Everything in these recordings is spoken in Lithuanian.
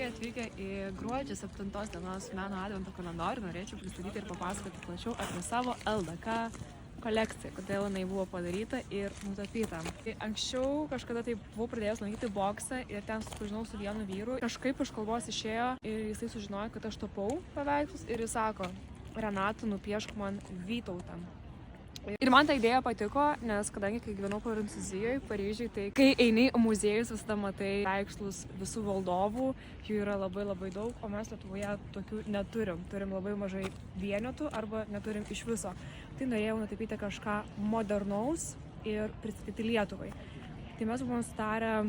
Sveiki atvykę į gruodžio 7 dienos meno advento kalendorių. Norėčiau pristatyti ir papasakoti plačiau apie savo LDK kolekciją, kodėl jinai buvo padaryta ir nutapyta. Anksčiau kažkada tai buvau pradėjęs lankyti boksą ir ten susipažinau su vienu vyru. Kažkaip iš kalbos išėjo ir jisai sužinojo, kad aš tapau paveikslus ir jis sako: Renata, nupiešk man Vytautą. Ir man ta idėja patiko, nes kadangi kai gyvenau Prancūzijoje, Paryžiuje, tai kai eini į muziejus, visada matai paveikslus visų valdovų, jų yra labai daug, o mes Lietuvoje tokių neturim. Turim labai mažai vienetų arba neturim iš viso. Tai norėjau nutapyti kažką modernaus ir pristatyti Lietuvai. Tai mes buvom sutarę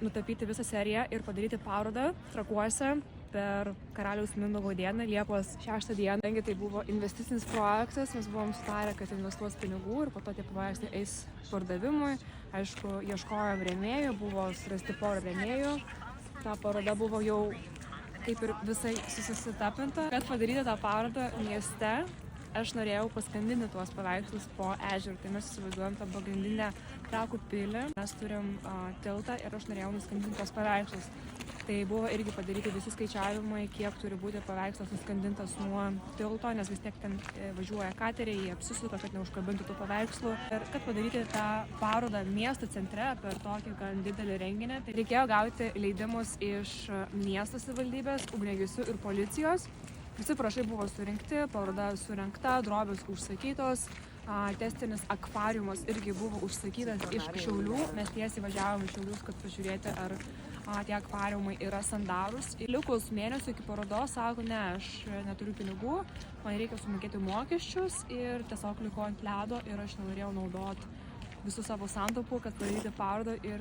nutapyti visą seriją ir padaryti parodą Trakuose per Karaliaus Mindaugo dieną, Liepos 6 dieną. Kadangi tai buvo investicinis projektas, mes buvom sutarę, kad investuos pinigų ir po to tie paveikslai eis pardavimui. Aišku, ieškojom rėmėjų, buvo surasti porą rėmėjų. Ta paroda buvo jau kaip ir visai susitapinta. Kad padaryti tą parodą mieste, aš norėjau paskandinti tuos paveikslus po ežerų. Tai mes įsivaizduojam tą pagrindinę Trakų pilį. Mes turim tiltą ir aš norėjau nuskandinti tuos paveikslus. Tai buvo irgi padaryti visi skaičiavimai, kiek turi būti paveikslas nuskandintas nuo tilto, nes vis tiek ten važiuoja kateriai, jie apsisuka, kad neužkabintų tų paveikslų. Ir kad padaryti tą parodą miesto centre per tokį gan didelį renginį, tai reikėjo gauti leidimus iš miesto savivaldybės, ugniagesių ir policijos. Visi parašai buvo surinkti, paroda surinkta, drobės užsakytos. Testinis akvariumas irgi buvo užsakytas iš Šiaulių. Mes tiesiai važiavome iš Šiaulius, kad pažiūrėti, ar tie akvariumai yra sandarūs. Ir likus mėnesio iki parodos sako, ne, aš neturiu pinigų, man reikia sumokėti mokesčius ir tiesiog liko ant ledo ir aš nenorėjau naudoti visų savo santaupų, kad padaryti parodą ir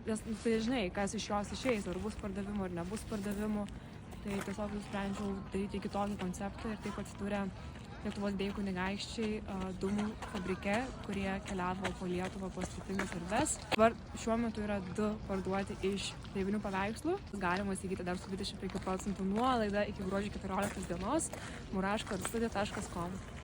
tai žinai, kas iš jos išeis, ar bus pardavimų ar nebus pardavimų. Tai tiesiog nusprendžiau daryti kitokį konceptą ir taip atsidūrė Lietuvos dėjų kunigaikščiai dūmų fabrike, kurie keliavo po Lietuvą po skirtingas erdves. Dabar šiuo metu yra 2 parduoti iš 9 paveikslų. Galima įsigyti dar su 25% nuolaida iki gruodžio 14 dienos muraško.studio.com.